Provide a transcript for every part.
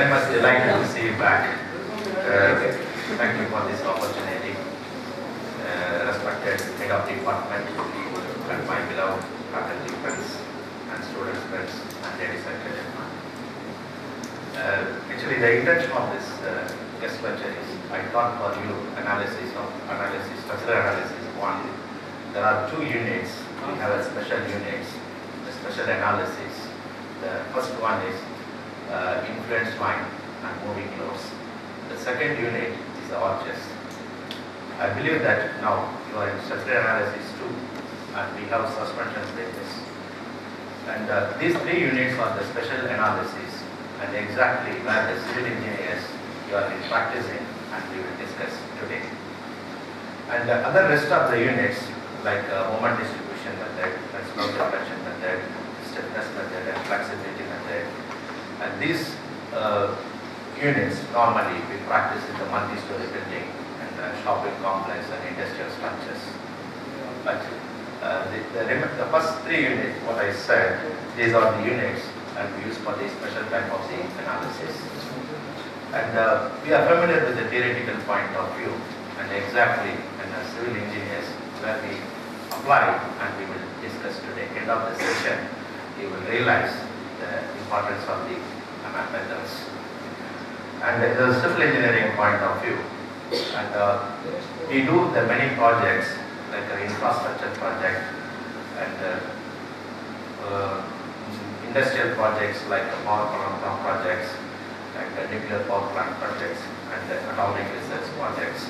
very much delighted to see you back. Thank you for this opportunity. Respected head of the department and my beloved faculty friends and students friends and ladies and gentlemen. Actually, the intention of this guest lecture is I thought for you structural analysis. One, there are two units. We have a special units, the special analysis. The first one is influence line and moving loads. The second unit is the arches. I believe that now you are in structural analysis too, and we have suspension bridges. And these three units are the special analysis, and exactly where the civil engineers you are practicing, and we will discuss today. And the other rest of the units, like moment distribution method, and slow deflection method, stiffness method, and flexibility method, and these units normally we practice in the multi-story building and shopping complex and industrial structures. But the first three units, what I said, these are the units and we use for the special type of the analysis. And we are familiar with the theoretical point of view and exactly in civil engineers where we apply, and we will discuss today. End of the session, you will realize the importance of the methods. And the civil engineering point of view, and we do the many projects like the infrastructure project and industrial projects like the power plant projects, like the nuclear power plant projects and the atomic research projects.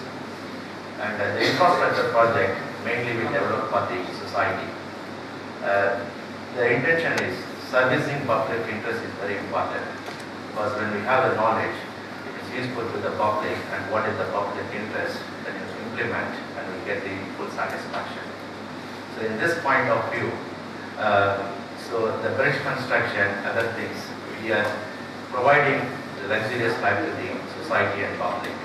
And the infrastructure project mainly we develop for the society. The intention is servicing public interest is very important, because when we have the knowledge, it is useful to the public, and what is the public interest, then you implement and we get the full satisfaction. So in this point of view, so the bridge construction, other things, we are providing the luxurious life to the society and public.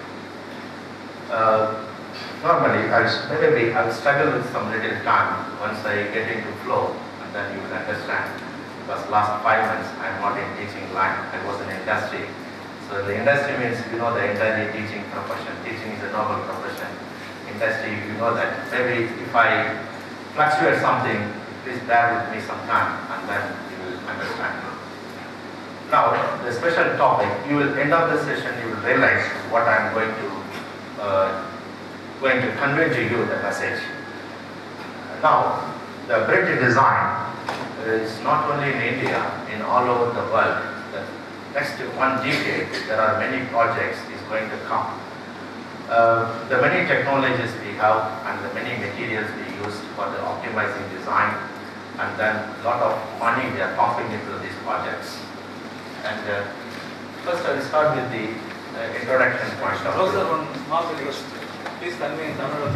Normally, I'll struggle with some little time once I get into flow, and then you will understand. Because last 5 months I'm not in teaching line, I was in industry. So the industry means you know the entire teaching profession. Teaching is a noble profession. Industry, you know that. Maybe if I fluctuate something, please bear with me some time, and then you will understand. Now, the special topic, you will end of the session, you will realize what I am going to convey to you the message. Now, the bridge design is not only in India, in all over the world. The next 1 decade, there are many projects is going to come. The many technologies we have and the many materials we use for the optimizing design, and then a lot of money we are pumping into these projects. And first I will start with the introduction point of view. Sir, one small request. Please convey in Tamil.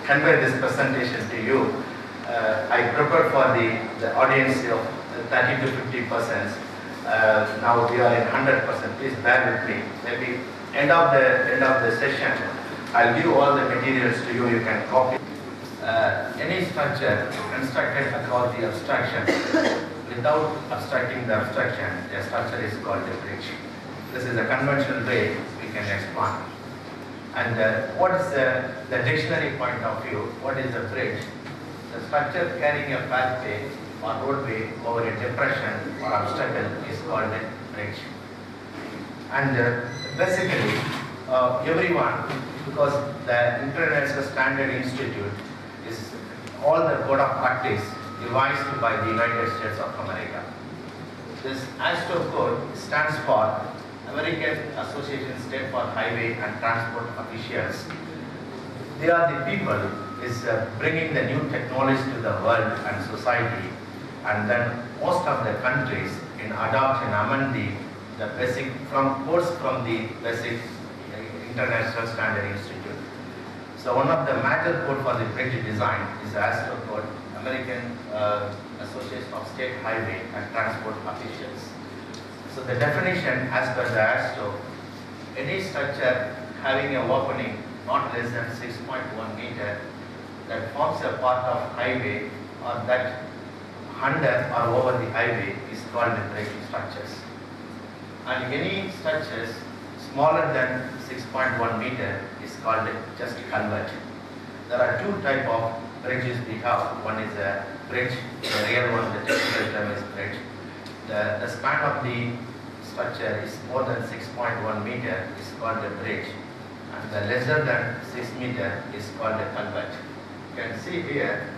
Convey this presentation to you. I prepared for the audience of 30 to 50%. Now we are in 100%. Please bear with me. Maybe end of the session, I'll give all the materials to you. You can copy. Any structure constructed across the abstraction without abstracting the abstraction, the structure is called a bridge. This is a conventional way we can expand. And what is the dictionary point of view? What is a bridge? The structure carrying a pathway or roadway over a depression or obstacle is called a bridge. And basically, everyone, because the International Standard Institute is all the code of practice devised by the United States of America. This ASTO code stands for American Association State for Highway and Transport Officials. They are the people is bringing the new technologies to the world and society, and then most of the countries in adopt and amend the basic codes from the basic International Standard Institute. So one of the major code for the bridge design is the ASTO code, American Association of State Highway and Transport Officials. So the definition as per the ASTO, any structure having a opening not less than 6.1 meter that forms a part of highway or that under or over the highway is called the bridge structures. And any structures smaller than 6.1 meter is called just culvert. There are two types of bridges we have. One is a bridge, the real one, the technical term is bridge. The span of the structure is more than 6.1 meter is called a bridge, and the lesser than 6 meter is called a culvert. You can see here,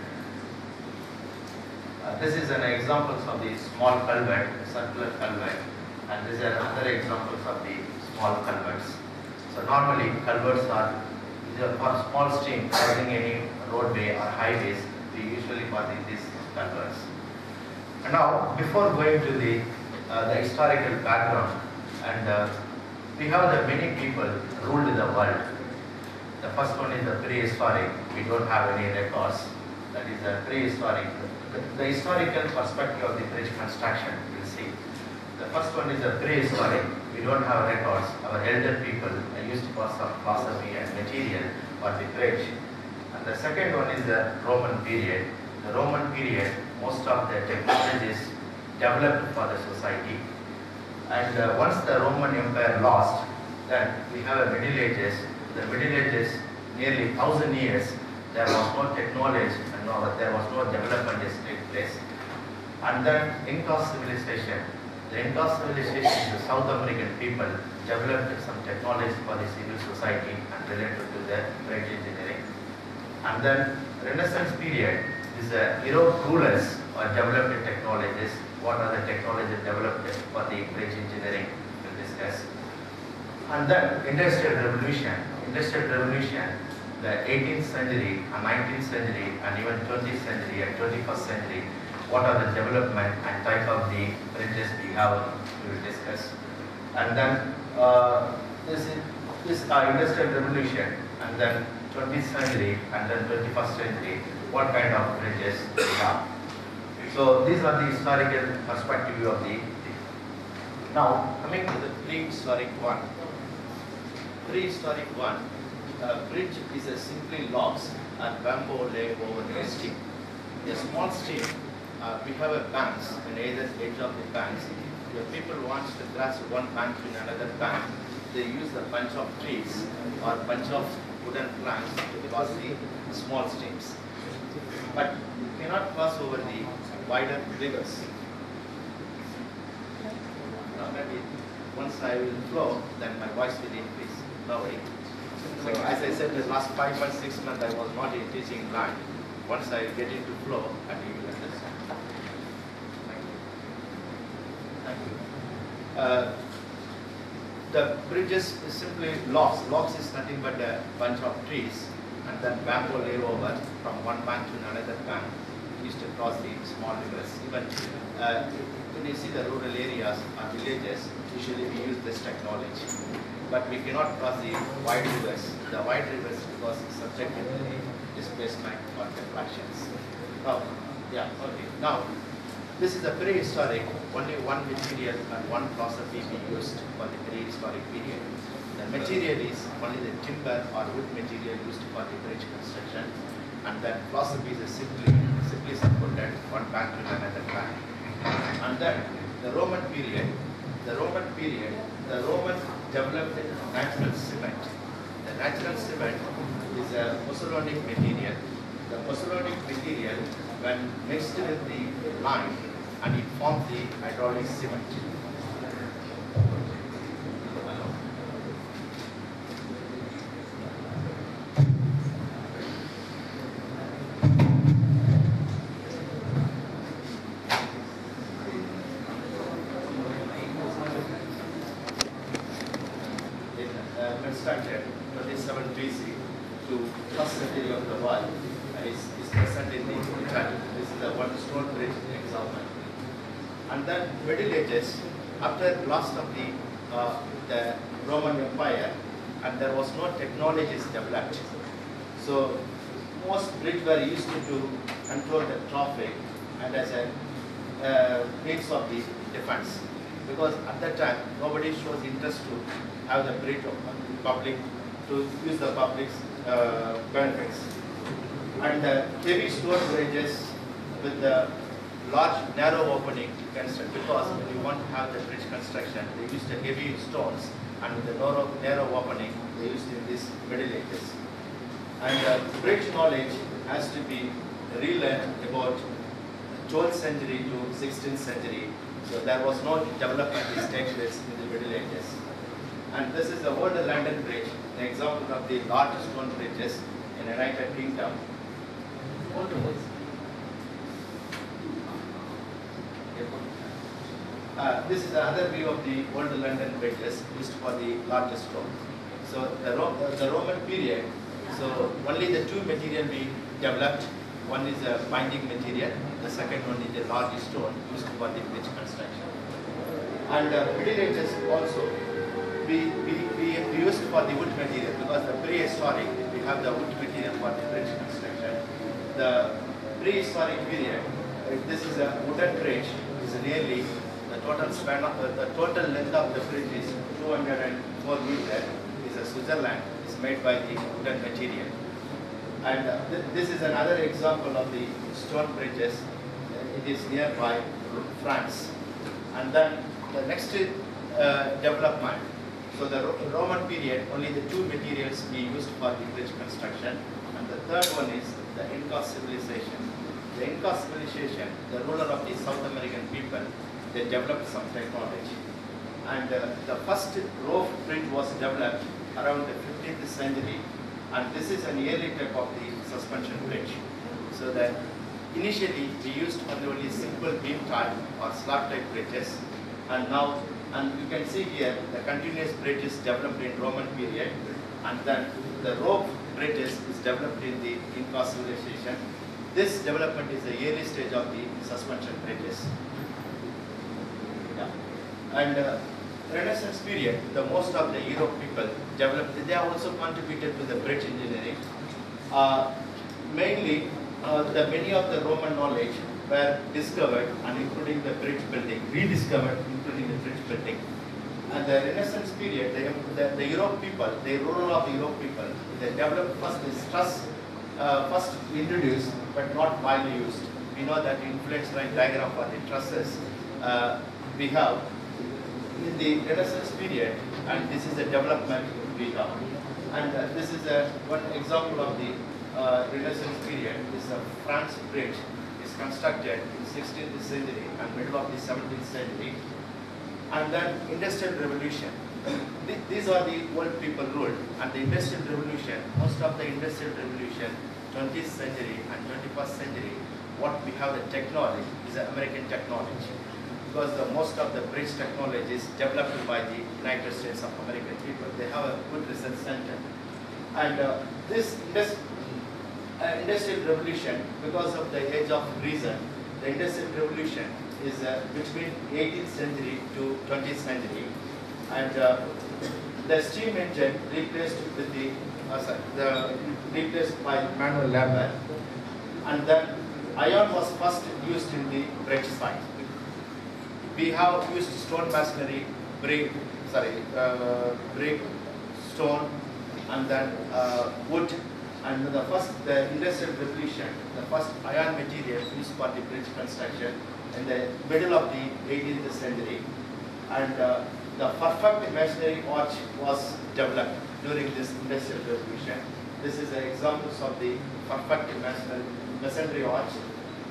this is an example of the small culvert, circular culvert, and these are other examples of the small culverts. So normally culverts are for small stream crossing any roadway or highways, we usually call these culverts. And now, before going to the historical background, and we have the many people ruled the world. The first one is the prehistoric. We don't have any records. That is the prehistoric. The historical perspective of the bridge construction, we'll see. The first one is the prehistoric. We don't have records. Our elder people used for some philosophy and material for the bridge. And the second one is the Roman period. The Roman period, most of the technologies developed for the society. And once the Roman Empire lost, then we have a Middle Ages. The Middle Ages, nearly 1,000 years, there was no technology and there was no development that took place. And then Inca civilization. The Inca civilization, the South American people developed some technology for the civil society and related to the bridge engineering. And then Renaissance period is the Europe rulers or developed technologies. What are the technologies developed for the bridge engineering? We'll discuss. And then Industrial Revolution. Industrial Revolution, the 18th century and 19th century and even 20th century and 21st century. What are the development and type of the bridges we have? We will discuss. And then this Industrial Revolution, and then 20th century and then 21st century. What kind of bridges we have? So these are the historical perspective of the. Now coming to the prehistoric one. Prehistoric one, bridge is a simply logs and bamboo laid over the stream. A small stream, we have a banks on either edge of the banks. If people want to cross one bank to another bank, they use a bunch of trees or bunch of wooden planks to cross the small streams. But you cannot cross over the wider rivers. Now maybe once I will flow, then my voice will increase. No way. So as I said, the last 5 months, 6 months, I was not in teaching line. Once I get into flow, and you will understand. Thank you. The bridges is simply logs. Logs is nothing but a bunch of trees, and then bamboo laid over from one bank to another bank. Used to cross the small rivers. Even when you see the rural areas or villages, usually we use this technology. But we cannot cross the wide rivers. The wide rivers because it's subjected to the displacement or deflections. Oh, yeah, okay. Now, this is a prehistoric. Only one material and one philosophy we used for the prehistoric period. The material is only the timber or wood material used for the bridge construction, and then philosophy is simply supported one bank to another bank. And then the Roman period, the Roman developed natural cement. The natural cement is a pozzolanic material. The pozzolanic material, when mixed with the lime, and it forms the hydraulic cement. Constructed 27 BC to first century of the world is present in the Italy. This is a one stone bridge example. And then Middle Ages, after loss of the Roman Empire, and there was no technologies developed. So most bridges were used to control the traffic and as a means of the defense. Because at that time, nobody shows interest to have the bridge of public, to use the public's benefits. And the heavy stone bridges with the large narrow opening construct, because when you want to have the bridge construction, they used the heavy stones, and with the narrow opening they used in this Middle Ages. And bridge knowledge has to be relearned about 12th century to 16th century. So there was no development is takes place in the Middle Ages. And this is the old London Bridge, an example of the largest stone bridges in the United Kingdom. This is another view of the old London bridges used for the largest stone. So the Roman period, so only the two material we developed. One is a binding material, the second one is a large stone used for the bridge construction. And Middle Ages also, we used for the wood material, because the prehistoric, we have the wood material for the bridge construction. The prehistoric period, this is a wooden bridge, is nearly the total span of the total length of the bridge is 204 meters. Is a Switzerland, is made by the wooden material. And this is another example of the stone bridges. It is nearby France. And then the next development. So the Roman period, only the two materials we used for the bridge construction. And the third one is the Inca civilization. The Inca civilization, the ruler of the South American people, they developed some technology. And the first rope bridge was developed around the 15th century. And this is an early type of the suspension bridge. So that initially we used only simple beam type or slab type bridges. And now, and you can see here, the continuous bridges developed in Roman period. And then the rope bridges is developed in the Inca civilization. This development is the early stage of the suspension bridges. And Renaissance period, the most of the Europe people developed, they have also contributed to the bridge engineering. Mainly, many of the Roman knowledge were discovered, and including the bridge building, rediscovered, including the bridge building. And the Renaissance period, the Europe people, the rural of the Europe people, they developed first this truss, first introduced, but not widely used. We know that influence line diagram for the trusses we have in the Renaissance period, and this is the development we have. And this is one example of the Renaissance period. This France bridge is constructed in 16th century and middle of the 17th century. And then Industrial Revolution. These are the old people ruled. And the Industrial Revolution, most of the Industrial Revolution, 20th century and 21st century, what we have the technology is the American technology. Because most of the bridge technology is developed by the United States of American people. They have a good research center. And this Industrial Revolution, because of the age of reason, the Industrial Revolution is between 18th century to 20th century. And the steam engine replaced with replaced by manual labor. And then iron was first used in the bridge site. We have used stone masonry, brick, stone, and then wood. And the Industrial Revolution, the first iron material used for the bridge construction in the middle of the 18th century. And the perfect masonry arch was developed during this Industrial Revolution. This is the examples of the perfect masonry arch.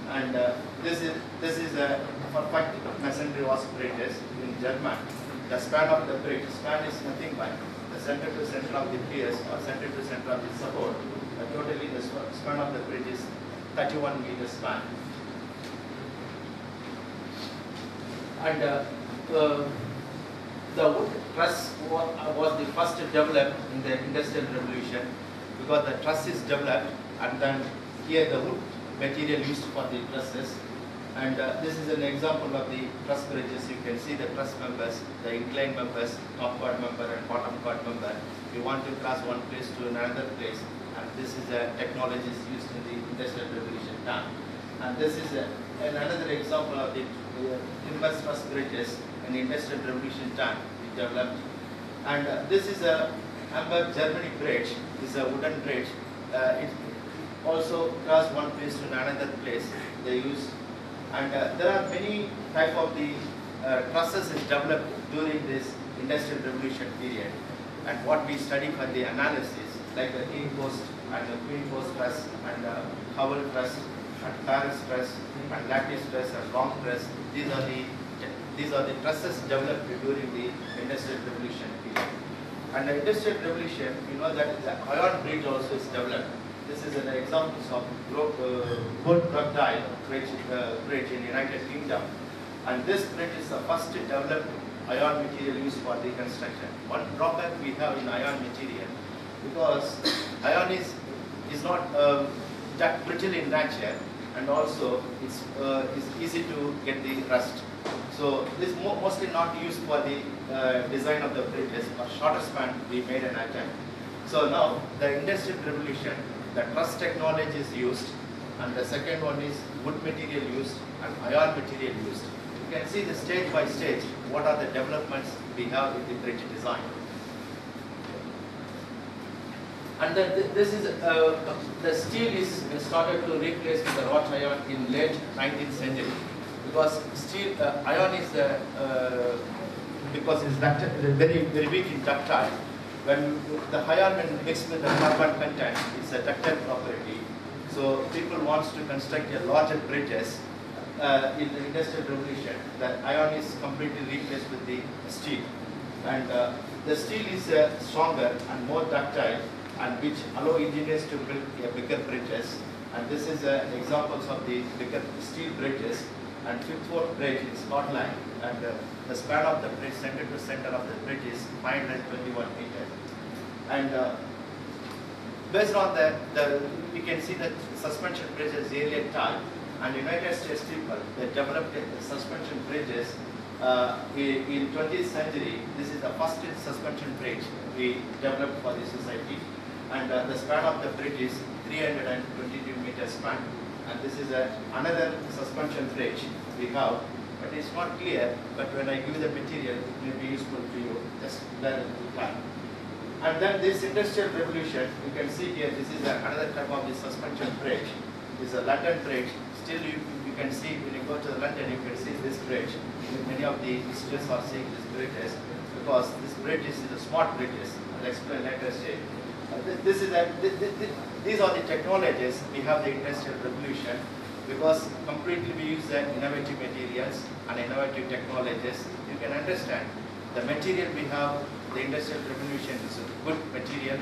And this is a perfect masonry arch bridges in German. The span of the bridge, span is nothing but the center to center of the piers or center to center of the support. Totally the span of the bridge is 31 meter span. And the wood truss was the first developed in the Industrial Revolution, because the truss is developed, and then here the wood material used for the trusses. And this is an example of the truss bridges. You can see the truss members, the inclined members, top chord member and bottom chord member. You want to cross one place to another place, and this is a technology used in the Industrial Revolution time. And this is another example of the timber truss bridges in the Industrial Revolution time we developed. And this is a Hamburg, Germany bridge. This is a wooden bridge. It also cross one place to another place. They use And there are many type of the trusses is developed during this industrial revolution period. And what we study for the analysis, like the king post and the queen post truss and Howell truss and Paris truss and lattice truss and long truss, these are the trusses developed during the industrial revolution period. And the industrial revolution, you know that the iron bridge also is developed. This is an example of wood ductile bridge in United Kingdom. And this bridge is the first developed iron material used for the construction. One drawback we have in iron material, because iron is not that brittle in nature, and also it's easy to get the rust. So this is mostly not used for the design of the bridges. For shorter span, we made an attempt. So now the industrial revolution, the truss technology is used, and the second one is wood material used and iron material used. You can see the stage by stage what are the developments we have in the bridge design. And then this is the steel is started to replace with the wrought iron in late 19th century, because steel iron is because it's very weak in ductile. When the iron when mixed with the carbon content, it's a ductile property. So people wants to construct a larger bridges. In the industrial revolution, the iron is completely replaced with the steel, and the steel is stronger and more ductile, and which allow engineers to build bigger bridges. And this is examples of the bigger steel bridges. And Fifth Ward Bridge in Scotland, and the span of the bridge, center to center of the bridge, is 521 meters. And based on we can see that suspension bridges alien type. And United States people, they developed suspension bridges in 20th century. This is the first suspension bridge we developed for the society. And the span of the bridge is 322 meters span. And this is another suspension bridge we have, but it's not clear. But when I give the material, it may be useful to you. Just bear with time. And then this industrial revolution, you can see here, this is another type of the suspension bridge. This is a London bridge. Still, you can see when you go to London, you can see this bridge. Many of the visitors are seeing these bridges because this bridge is a smart bridges. I'll explain later stage. These are the technologies we have the industrial revolution, because completely we use the innovative materials and innovative technologies. You can understand the material we have, the industrial revolution is a good material.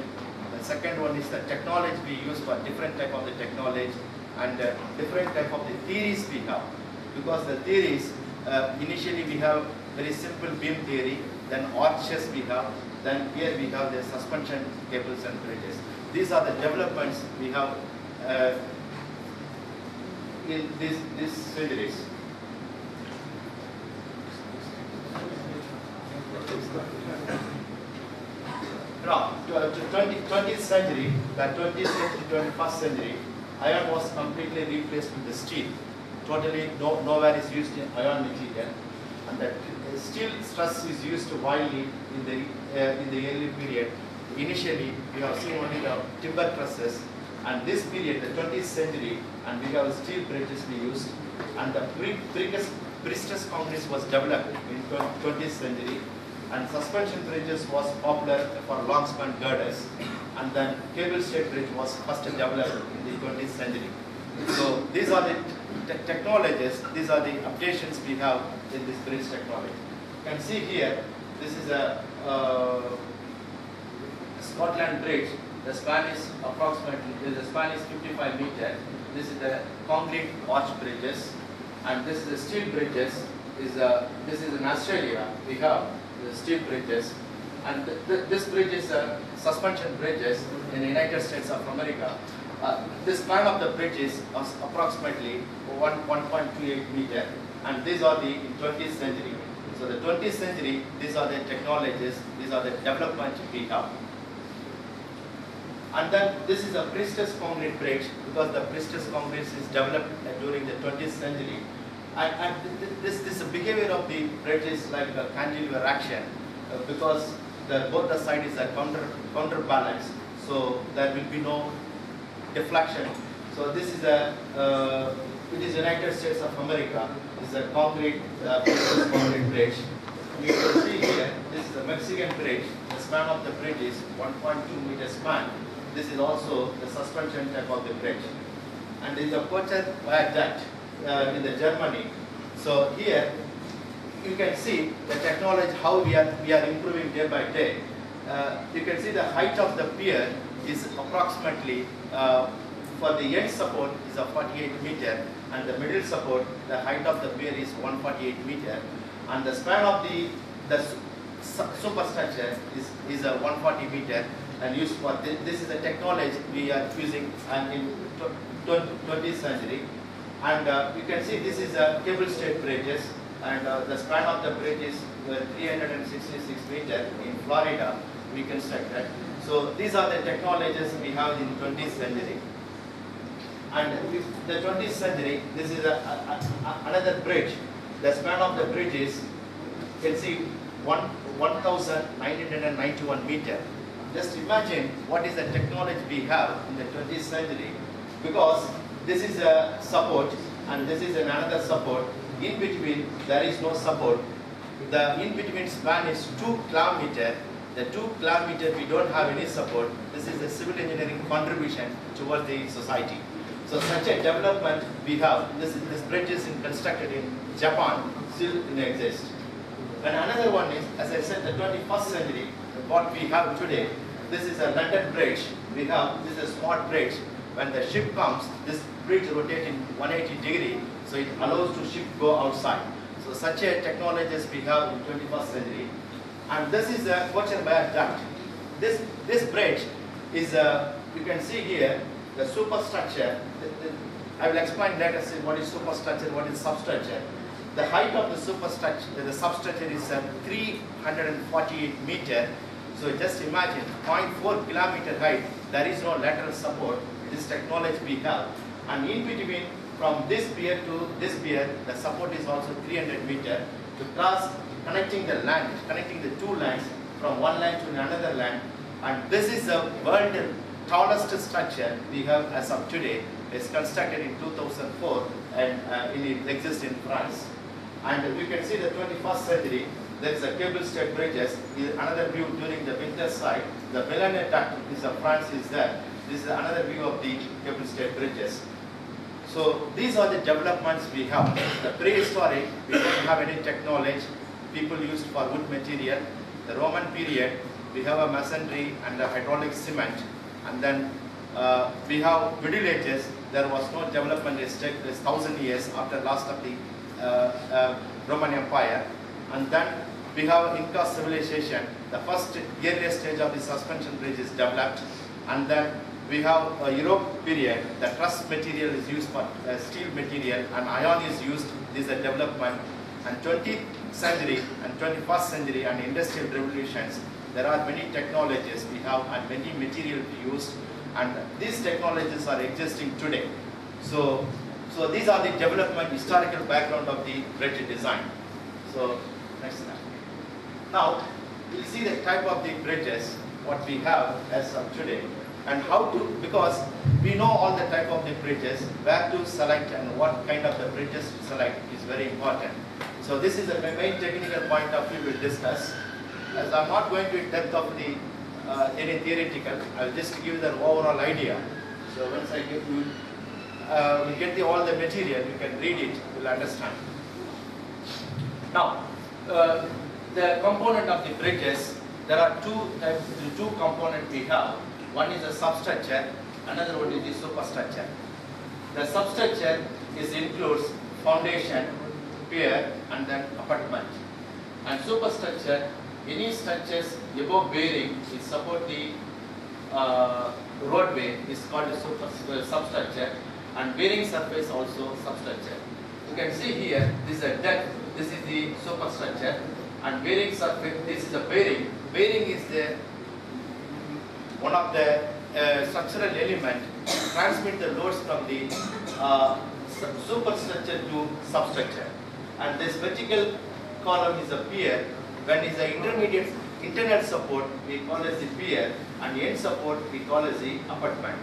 The second one is the technology we use for different type of the technology and different type of the theories we have. Because the theories, initially we have very simple beam theory, then arches we have, then here we have the suspension cables and bridges. These are the developments we have in these centuries. Now, 20th century, the 20th century, 21st century, iron was completely replaced with the steel. Totally nowhere is used in iron material, and that steel truss is used widely in the early period. Initially, we have seen only the timber trusses, and this period, the 20th century, and we have steel bridges we used, and the prestressed concrete was developed in 20th century, and suspension bridges was popular for long span girders, and then cable stayed bridge was first developed in the 20th century. So these are the technologies, these are the updations we have in this bridge technology. You can see here, this is a Scotland bridge. The span is approximately, the span is 55 meters. This is the concrete arch bridges, and this is the steel bridges. This is in Australia. We have the steel bridges, and this bridge is suspension bridges in the United States of America. The span of the bridge is approximately 1.28 meter, and these are the 20th century. So the 20th century, these are the technologies, these are the development we have. And then this is a prestressed concrete bridge, because the prestressed concrete is developed during the 20th century. And this behavior of the bridge is like a cantilever action, because both the side is a counterbalance, so there will be no deflection. So this is a it is United States of America. This is a concrete, concrete bridge. You can see here, this is a Mexican bridge. The span of the bridge is 1.2 meter span. This is also the suspension type of the bridge. And this is a coated wire duct in the Germany. So here, you can see the technology, how we are improving day by day. You can see the height of the pier is approximately, for the end support is a 48 meter, and the middle support, the height of the pier is 148 meter, and the span of the superstructure is a 140 meter, and used for this is a technology we are using in 20th century. And you can see this is a cable stayed bridges, and the span of the bridge is 366 meter in Florida we constructed. So these are the technologies we have in 20th century. And the 20th century, this is another bridge. The span of the bridge is, you can see, 1,991 meter. Just imagine what is the technology we have in the 20th century, because this is a support and this is another support. In between, there is no support. The in between span is 2 kilometers. The 2 kilometers we don't have any support. This is a civil engineering contribution towards the society. So such a development we have. This bridge is constructed in Japan, still in exist. And another one is, as I said, the 21st century. What we have today, this is a London bridge. We have, this is a smart bridge. When the ship comes, this bridge rotates in 180 degrees, so it allows the ship go outside. So such a technologies we have in 21st century. And this is a coated wire duct. This bridge is you can see here the superstructure. I will explain later what is superstructure, what is substructure. The height of the superstructure, the substructure is 348 meter. So just imagine 0.4 kilometer height. There is no lateral support. This technology we have, and in between from this pier to this pier, the support is also 300 meter to cross, connecting the land, connecting the two lands from one land to another land. And this is the world tallest structure we have as of today. It's constructed in 2004 and it exists in France. And you can see the 21st century. There is a cable stayed bridges. Another view during the winter side. The Millennium Duct is France is there. This is another view of the cable stayed bridges. So these are the developments we have. The prehistoric, we don't have any technology. People used for wood material. The Roman period, we have a masonry and a hydraulic cement. And then we have Middle Ages. There was no development. It's 1,000 years after last of the Roman Empire. And then we have Inca civilization. The first earliest stage of the suspension bridge is developed. And then we have a Europe period. The truss material is used for steel material, and iron is used. This is a development. And 20th century and 21st century and industrial revolutions, there are many technologies we have and many material we use, and these technologies are existing today. So these are the development, historical background of the bridge design. So next slide. Now we'll see the type of the bridges what we have as of today, and how to, because we know all the type of the bridges, where to select and what kind of the bridges to select is very important. So this is the main technical point of view we'll discuss. As I'm not going to depth of the any theoretical, I'll just give you the overall idea. So once I give you, we get all the material, you can read it, you'll understand. Now, the component of the bridges, there are two components we have. One is the substructure, another one is the superstructure. The substructure includes foundation, pier, and then abutment. And superstructure, any structures above bearing is support the roadway is called a substructure, and bearing surface also substructure. You can see here, this is a deck, this is the superstructure, and bearing surface, this is a bearing. Bearing is the one of the structural element transmit the loads from the superstructure to substructure. And this vertical column is a pier. When is the intermediate internal support, we call as the pier, and end support we call as the abutment.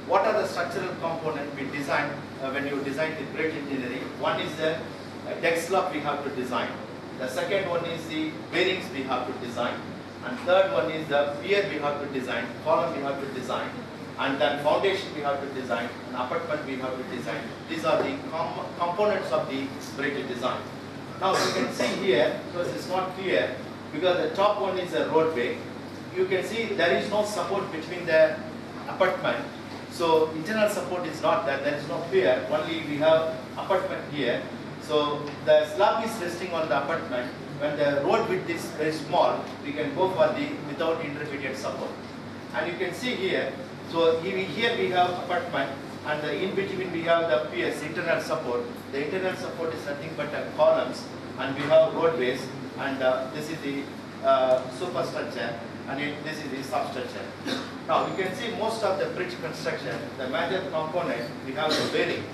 What are the structural components we design when you design the bridge engineering. One is the deck slab we have to design. The second one is the bearings we have to design. And third one is the pier we have to design, column we have to design, and then foundation we have to design, and abutment we have to design. These are the components of the bridge design. Now you can see here, because it's not clear, because the top one is a roadway, you can see there is no support between the abutment. So internal support is not there is no pier, only we have abutment here. So the slab is resting on the abutment. When the road width is very small, we can go for the without intermediate support. And you can see here, so here we have abutment, and in between we have the piers, internal support. The internal support is nothing but columns, and we have roadways, and this is the superstructure, and this is the substructure. Now you can see most of the bridge construction, the major component, we have the bearing.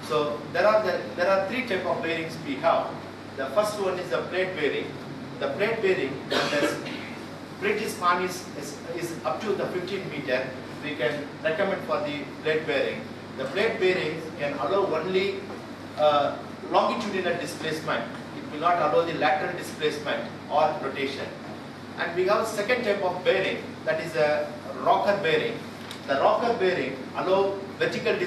So there are three types of bearings we have. The first one is the plate bearing. The plate bearing, the bridge span is up to the 15 meter. We can recommend for the plate bearing. The plate bearing can allow only longitudinal displacement. It will not allow the lateral displacement or rotation. And we have a second type of bearing, that is a rocker bearing. The rocker bearing allow lateral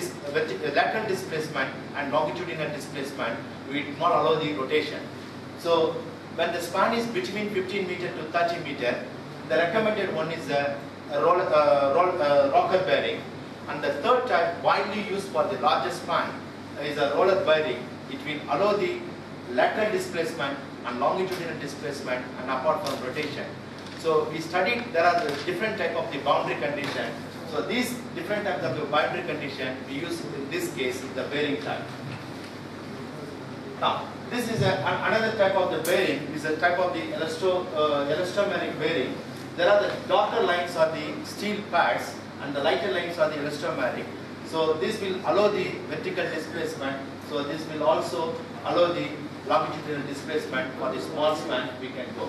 displacement and longitudinal displacement. We do not allow the rotation. So when the span is between 15 meter to 30 meter, the recommended one is a rocker bearing. And the third type widely used for the largest span is a roller bearing. It will allow the lateral displacement and longitudinal displacement and apart from rotation. So we studied there are the different type of the boundary condition. So these different types of the boundary condition we use in this case the bearing type. Now this is another type of the bearing, is a type of the elastomeric bearing. There are the darker lines are the steel pads and the lighter lines are the elastomeric. So this will allow the vertical displacement. So this will also allow the longitudinal displacement for the small span we can go.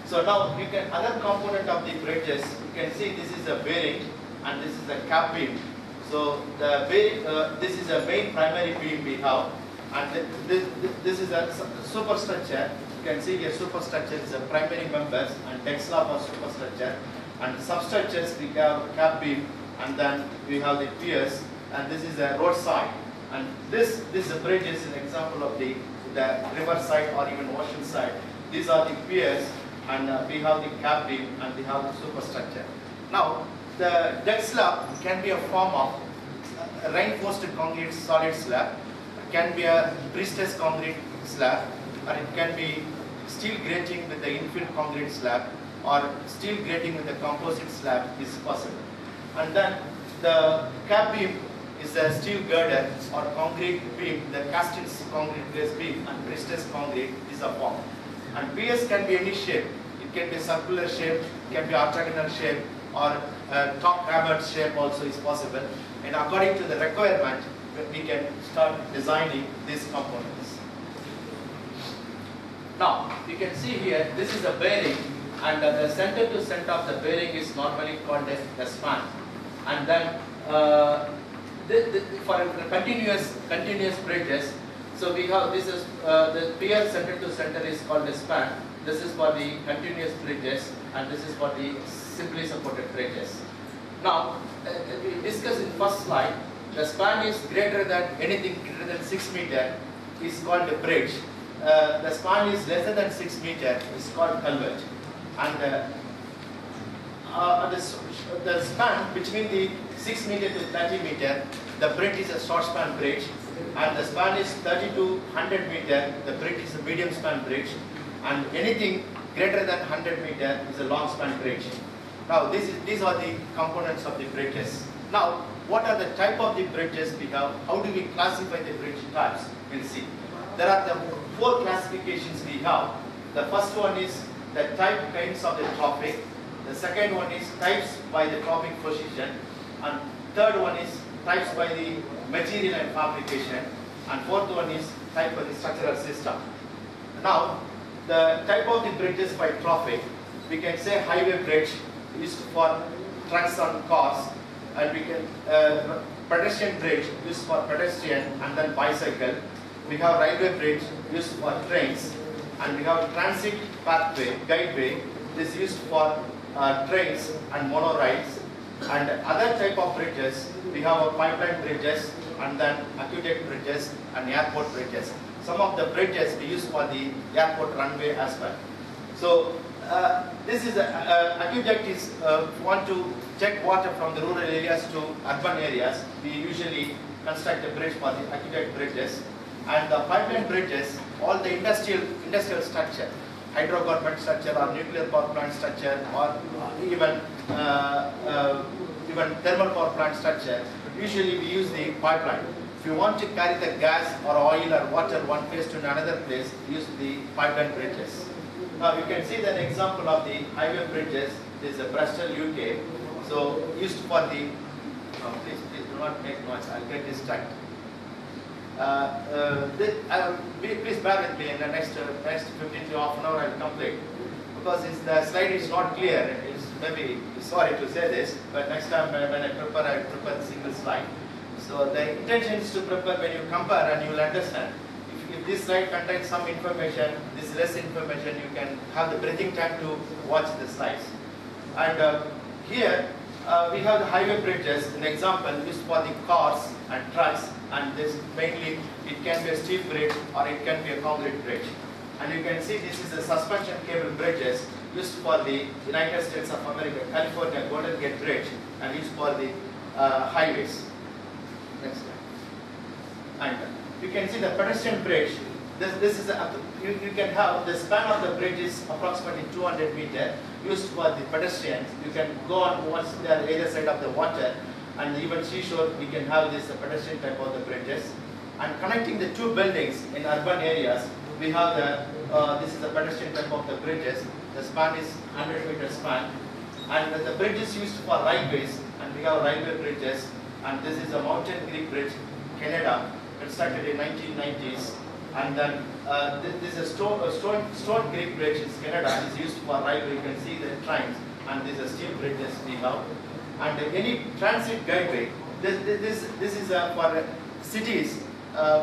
So now you can other component of the bridges, you can see this is a bearing and this is a cap beam. So the bearing, this is a main primary beam we have, and this is a superstructure. You can see here superstructure is a primary members and deck slab or superstructure, and substructures we have cap beam, and then we have the piers, and this is a roadside. And this bridge is an example of the river side or even ocean side. These are the piers, and we have the cap beam and we have the superstructure. Now the deck slab can be a form of reinforced concrete solid slab, it can be a pre-stressed concrete slab, or it can be steel grating with the infill concrete slab, or steel grating with the composite slab is possible. And then the cap beam is a steel girder or concrete beam, the cast concrete base beam and pre-stressed concrete is a form. And piers can be any shape. It can be circular shape, it can be octagonal shape, or top hammered shape also is possible. And according to the requirement, we can start designing these components. Now, you can see here, this is a bearing, and the center to center of the bearing is normally called as the span. And then for continuous bridges, so we have this is the pier center to center is called the span. This is for the continuous bridges, and this is for the simply supported bridges. Now, we discussed in first slide, the span is greater than anything greater than 6 meter is called a bridge. The span is lesser than 6 meter is called culvert. And the span between the 6 meter to 30 meter, the bridge is a short span bridge, and the span is 30 to 100 meter, the bridge is a medium span bridge, and anything greater than 100 meter is a long span bridge. Now these are the components of the bridges. Now what are the type of the bridges we have? How do we classify the bridge types? We'll see. There are the 4 classifications we have. The first one is the type kinds of the traffic. The second one is types by the traffic position, and third one is types by the material and fabrication, and fourth one is type by the structural system. Now the type of the bridges by traffic, we can say highway bridge used for trucks and cars, and we can pedestrian bridge used for pedestrian and then bicycle. We have railway bridge used for trains, and we have transit pathway, guideway. This is used for trains and monorails. And other type of bridges, we have a pipeline bridges and then aqueduct bridges and airport bridges. Some of the bridges we use for the airport runway as well. So this is aqueduct is want to take water from the rural areas to urban areas. We usually construct a bridge for the aqueduct bridges. And the pipeline bridges, all the industrial structure, hydrocarbon structure or nuclear power plant structure or even thermal power plant structure, usually we use the pipeline. If you want to carry the gas or oil or water one place to another place, use the pipeline bridges. Now you can see an example of the highway bridges. This is a Bristol, UK. So used for the, please do not make noise, I'll get distracted. Please bear with me in the next 15 to half an hour I'll complete. Because the slide is not clear, it's maybe, sorry to say this, but next time when I prepare the single slide. So the intention is to prepare when you compare and you will understand. If this slide contains some information, this less information, you can have the breathing time to watch the slides. And here we have the highway bridges, an example used for the cars and trucks, and this mainly it can be a steel bridge or it can be a concrete bridge. And you can see this is a suspension cable bridges used for the United States of America, California Golden Gate Bridge, and used for the highways. Next slide. And you can see the pedestrian bridge. This is you can have the span of the bridge is approximately 200 meters, used for the pedestrians. You can go on once they are either side of the water, and even seashore we can have this pedestrian type of the bridges. And connecting the two buildings in urban areas, we have the this is the pedestrian type of the bridges. The span is 100-meter span, and the bridge is used for railways, and we have railway bridges. And this is a Mountain Creek Bridge, Canada, constructed in 1990s. And then this is a Stone Creek Bridge in Canada, is used for railway. You can see the trains, and these are steel bridges we have. And any transit guideway, this is for cities.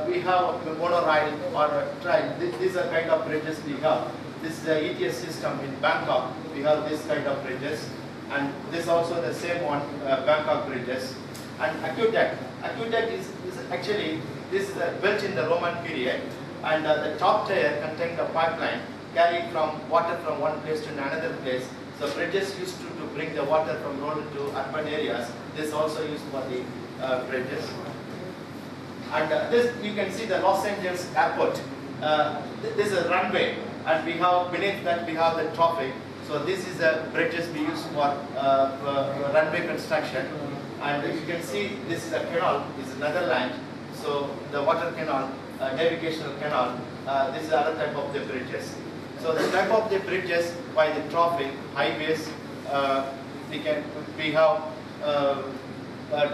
We have the monorail or train. These are kind of bridges we have. This is the ETS system in Bangkok. We have this kind of bridges, and this also the same one, Bangkok bridges. And aqueduct is actually, this is built in the Roman period, and the top tier contained a pipeline carrying from water from one place to another place. So bridges used to bring the water from rural to urban areas. This also used for the bridges. And this you can see the Los Angeles airport. This is a runway, and we have beneath that we have the traffic. So this is the bridges we use for runway construction. And you can see this is a canal, this is Netherlands. So the water canal, navigational canal, this is another type of the bridges. So the type of the bridges by the traffic, highways, we have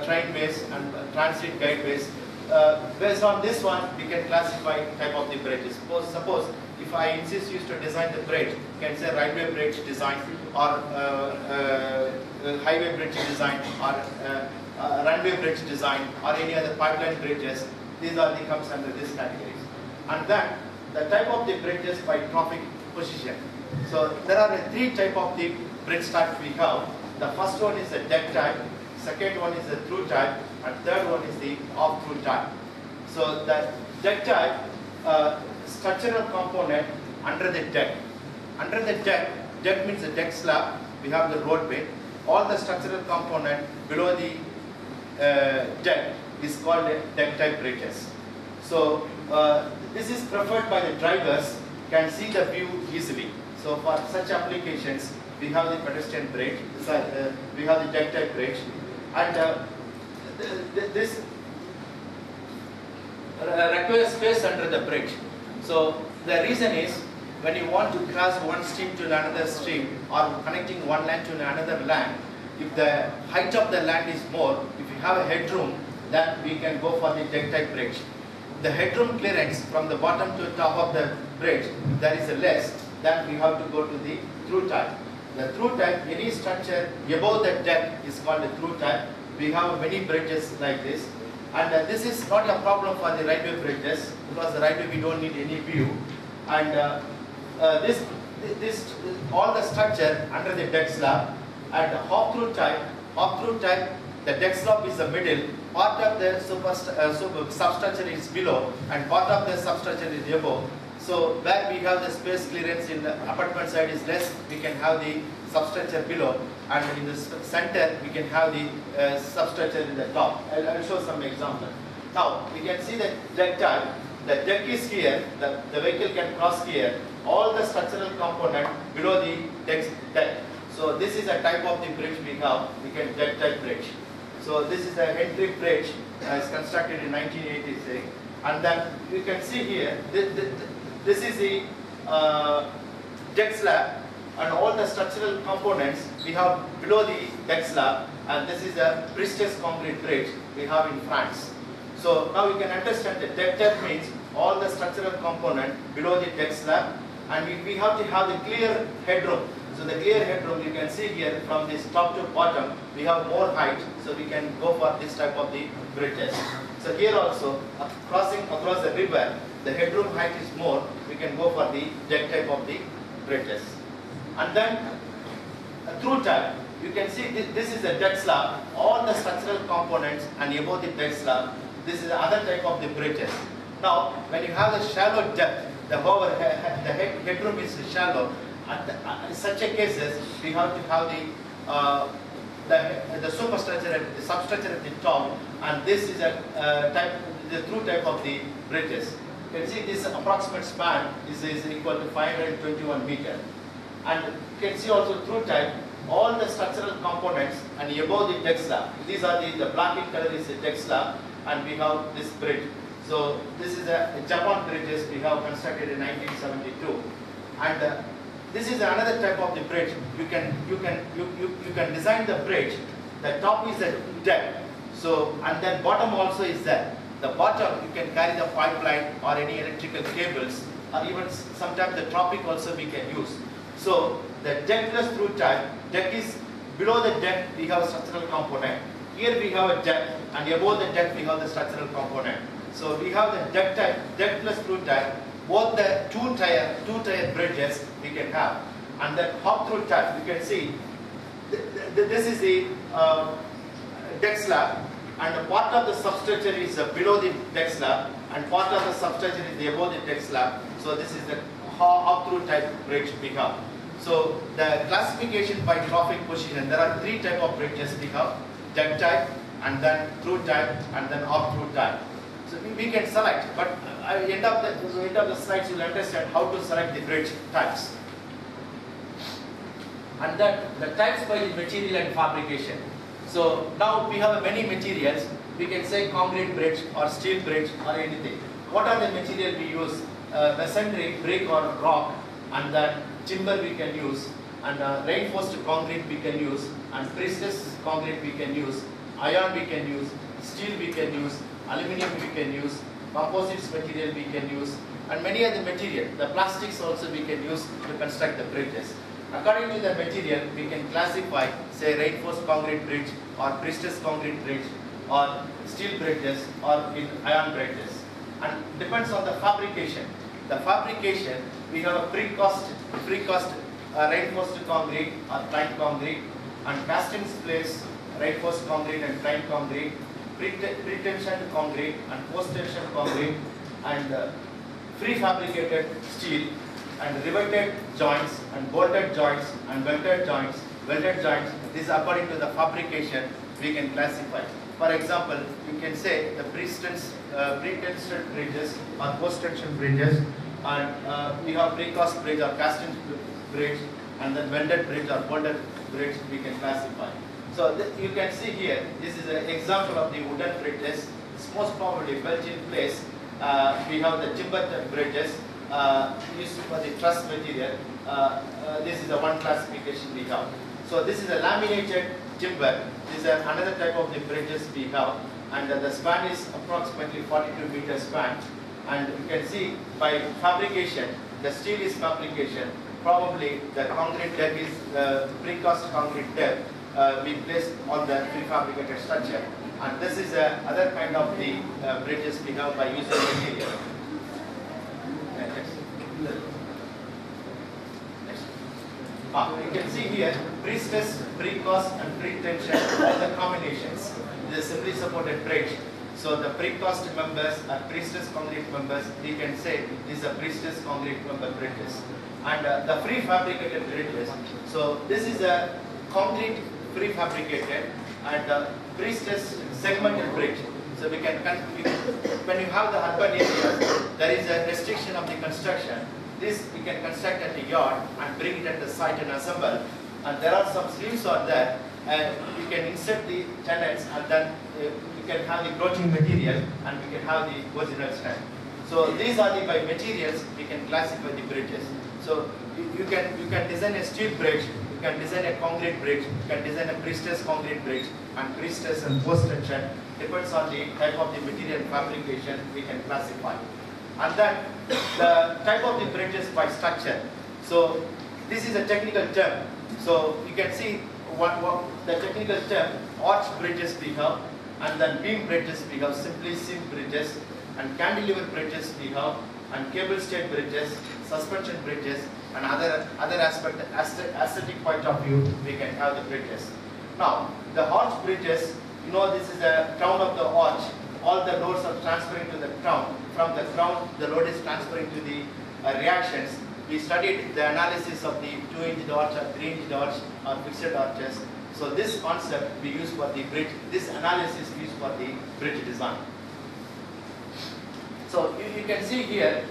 trainways and transit guideways. Based on this one, we can classify type of the bridges. Suppose if I insist you to design the bridge, you can say railway bridge design or highway bridge design or runway bridge design or any other pipeline bridges. These are the comes under this categories. And then the type of the bridges by traffic position. So there are three type of the bridge types we have. The first one is the deck type, second one is the through type, and third one is the off-through type. So the deck type, structural component under the deck. Under the deck means the deck slab, we have the roadway. All the structural component below the deck is called deck type bridges. So this is preferred by the drivers, can see the view easily. So for such applications, we have the pedestrian bridge, we have the deck type bridge, and this requires space under the bridge. So the reason is when you want to cross one stream to another stream or connecting one land to another land, if the height of the land is more, if you have a headroom, then we can go for the deck type bridge. The headroom clearance from the bottom to top of the bridge, if there is a less, then we have to go to the through type. The through type, any structure above the deck is called a through type. we have many bridges like this. And this is not a problem for the railway bridges, because the railway we don't need any view. And all the structure under the deck slab, and hop-through type, the deck slab is the middle, part of the substructure is below, and part of the substructure is above. So where we have the space clearance in the apartment side is less, we can have the substructure below, and in the center we can have the substructure in the top. I'll show some example. Now we can see the deck type. The deck is here, the vehicle can cross here, all the structural component below the deck. So this is a type of the bridge we have, we can deck type bridge. So this is a Henry bridge, it's constructed in 1986, and then you can see here, this is the deck slab, and all the structural components we have below the deck slab, and this is a precious concrete bridge we have in France. So now you can understand that deck type means all the structural component below the deck slab, and we have to have the clear headroom. So the clear headroom you can see here from this top to bottom, we have more height, so we can go for this type of the bridges. So here also, crossing across the river, the headroom height is more, we can go for the deck type of the bridges. And then through type, you can see this is the deck slab, all the structural components, and above the deck slab, this is the other type of the bridges. Now, when you have the shallow depth, the headroom is shallow. In such a cases, we have to have the superstructure and the substructure at the top, and this is a the through type of the bridges. You can see this approximate span is equal to 521 meters. And you can see also through type, all the structural components and above the deck slab. These are the black in color is the deck slab, and we have this bridge. So this is a Japan bridges we have constructed in 1972, and this is another type of the bridge. You can design the bridge. The top is the deck. So and then bottom also is there. The bottom you can carry the pipeline or any electrical cables, or even sometimes the tropic also we can use. So the deckless through type, deck is below the deck we have a structural component. Here we have a deck, and above the deck we have the structural component. So we have the deck type, deckless through type. Both the two tier bridges we can have, and then hop through type. You can see this is the deck slab, and part of the substructure is below the deck slab, and part of the substructure is above the deck slab. So this is the hop through type bridge we have. So the classification by traffic position, there are three type of bridges we have: deck type, and then through type, and then hop through type. So we can select, but at the end of the slides you will understand how to select the bridge types. And then the types by the material and fabrication. So now we have many materials. We can say concrete bridge or steel bridge or anything. What are the material we use? Masonry, brick or rock, and then timber we can use, and reinforced concrete we can use, and precast concrete we can use, iron we can use, steel we can use, aluminium we can use, composites material we can use, and many other material. The plastics also we can use to construct the bridges. According to the material, we can classify, say, reinforced concrete bridge or precast concrete bridge or steel bridges or in iron bridges. And depends on the fabrication. The fabrication, we have a precast reinforced concrete or plank concrete, and castings place reinforced concrete and plank concrete, pre-tensioned concrete and post-tension concrete, and prefabricated steel, and riveted joints and bolted joints and welded joints. This is according to the fabrication we can classify. For example, you can say the pre-tensioned bridges or post-tension bridges, and we have precast bridge or casting bridge, and then welded bridge or bolted bridge we can classify. So you can see here, this is an example of the wooden bridges. It's most probably built in place. We have the timber bridges used for the truss material. This is the one classification we have. So this is a laminated timber. This is another type of the bridges we have, and the span is approximately 42 meter span. And you can see by fabrication, the steel is fabrication. Probably the concrete deck is precast concrete deck, we place on the prefabricated structure. And this is other kind of the bridges we have by using material. You can see here pre-stress, pre-cast and pre-tension, all the combinations. This is a simply supported bridge. So the pre-cast members are pre-stress concrete members. We can say these are pre-stress concrete member bridges. And the prefabricated bridges. So this is a concrete prefabricated and pre-stress segmented bridge. So we can, when you have the urban areas, there is a restriction of the construction. This we can construct at the yard and bring it at the site and assemble. And there are some sleeves on there, and you can insert the tenants, and then you can have the broaching material, and we can have the original strength. So these are the by materials we can classify the bridges. So you can design a steel bridge, you can design a concrete bridge, you can design a pre-stress concrete bridge, and pre-stress and post-tension. Depends on the type of the material fabrication we can classify. And then the type of the bridges by structure. So this is a technical term. So you can see what the technical term, arch bridges we have, and then beam bridges we have, simply seam bridges, and cantilever bridges we have, and cable stayed bridges, suspension bridges, and other aspect, aesthetic point of view, we can have the bridges. Now, the arch bridges, you know, this is the crown of the arch. All the loads are transferring to the crown. From the crown, the load is transferring to the reactions. We studied the analysis of the 2-inch arch or 3-inch arch or fixed arches. So this concept we use for the bridge. This analysis we use for the bridge design. So you can see here,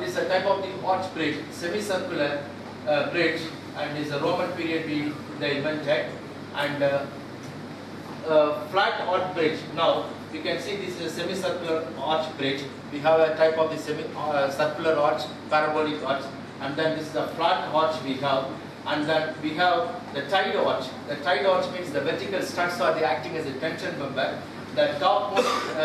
this is a type of the arch bridge, semicircular bridge, and this is a Roman period they invented, and flat arch bridge. Now you can see this is a semicircular arch bridge. We have a type of the circular arch, parabolic arch, and then this is a flat arch we have, and then we have the tied arch. The tied arch means the vertical studs are acting as a tension member. The topmost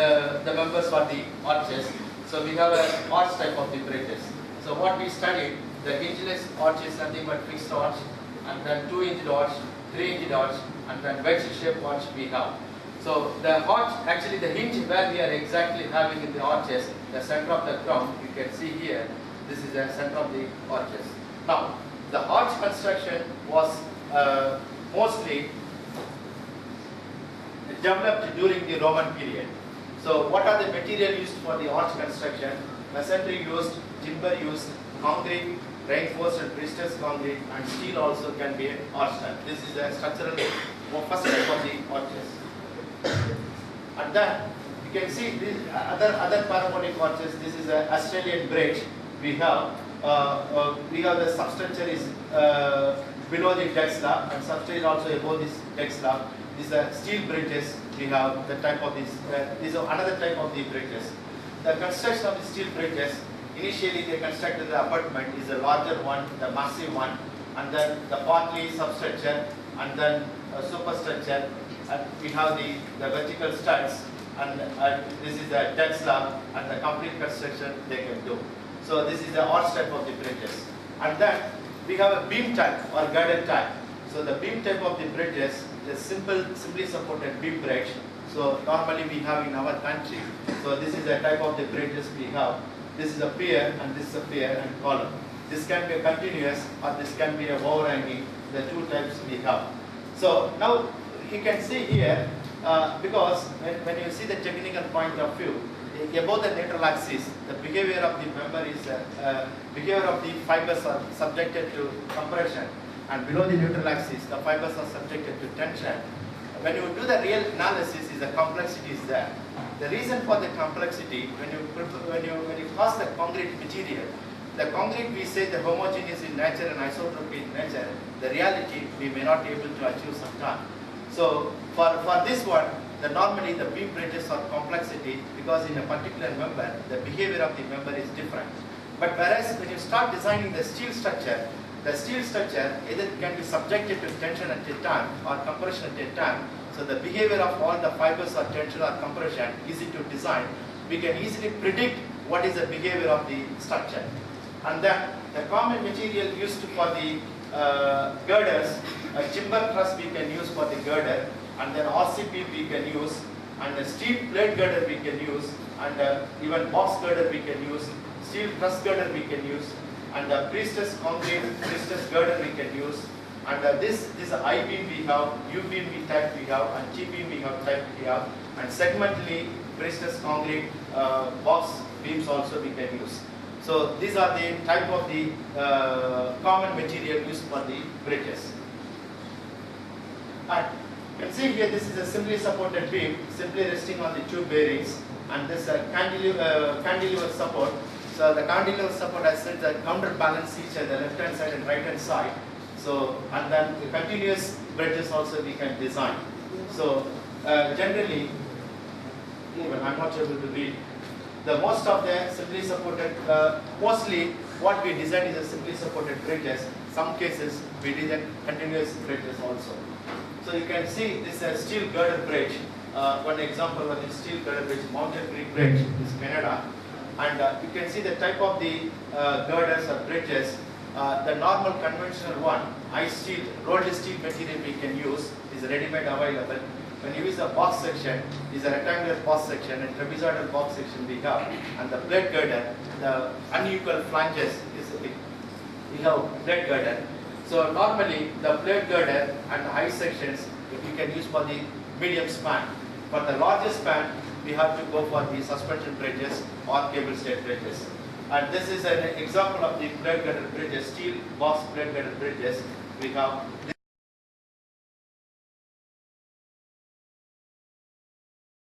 the members are the arches. So we have an arch type of the bridges. So what we studied, the hingeless arch is nothing but fixed arch, and then 2-inch arch, 3-inch arch, and then wedge shaped arch we have. So the arch, actually the hinge where we are exactly having in the arches, the center of the crown, you can see here, this is the center of the arches. Now, the arch construction was mostly developed during the Roman period. So what are the material used for the arch construction? Masonry used, timber used, concrete, reinforced and pre-stressed concrete, and steel also can be an arch type. This is a structural first type of the arches. And then you can see this other parabolic arches. This is an Australian bridge. We have the substructure is below the deck slab, and substructure is also above this deck slab. These are steel bridges. We have the type of these. These are another type of the bridges. The construction of the steel bridges, initially they constructed the abutment is a larger one, the massive one, and then the partly substructure, and then a superstructure, and we have the vertical studs, and this is the deck slab, and the complete construction they can do. So this is the arch type of the bridges. And then we have a beam type or girdle type. So the beam type of the bridges is simply supported beam bridge. So normally we have in our country. So this is the type of the bridges we have. This is a pier, and this is a pier and column. This can be a continuous, or this can be a overhanging. The two types we have. So now you can see here, because when you see the technical point of view, above the lateral axis, the behavior of the member is behavior of the fibers are subjected to compression, and below the neutral axis, the fibers are subjected to tension. When you do the real analysis, the complexity is there. The reason for the complexity, when you cast the concrete material, the concrete we say the homogeneous in nature and isotropy in nature, the reality we may not be able to achieve sometime. So for this one, normally the beam bridges are complexity, because in a particular member, the behavior of the member is different. But whereas when you start designing the steel structure either can be subjected to tension at a time or compression at a time. So the behavior of all the fibers or tension or compression easy to design. We can easily predict what is the behavior of the structure. And then the common material used for the girders, a timber truss we can use for the girder, and then RCP we can use, and a steel plate girder we can use, and even box girder we can use, steel truss girder we can use, and priestess concrete, priestess girder we can use, and this I-beam we have, U-beam we type we have, and G-beam we have type we have, and segmentally priestess concrete box beams also we can use. So these are the type of the common material used for the bridges. And you can see here this is a simply supported beam, simply resting on the tube bearings, and this cantilever support. So the cantilever support, I said, that counterbalance each other, left hand side and right hand side. So, and then the continuous bridges also we can design. So generally, even I'm not able to read, the most of the simply supported, mostly what we design is a simply supported bridges. Some cases we design continuous bridges also. So you can see this is a steel girder bridge. One example of this steel girder bridge, Mountain Creek Bridge, is Canada. And you can see the type of the girders or bridges. The normal conventional one, steel, rolled steel material we can use is ready-made available. When you use the box section, is a rectangular box section and trapezoidal box section we have, and the plate girder, the unequal flanges is we have plate girder. So normally the plate girder and the high sections we can use for the medium span. For the largest span, we have to go for the suspension bridges or cable stayed bridges. And this is an example of the plate girder bridges, steel box plate girder bridges we have.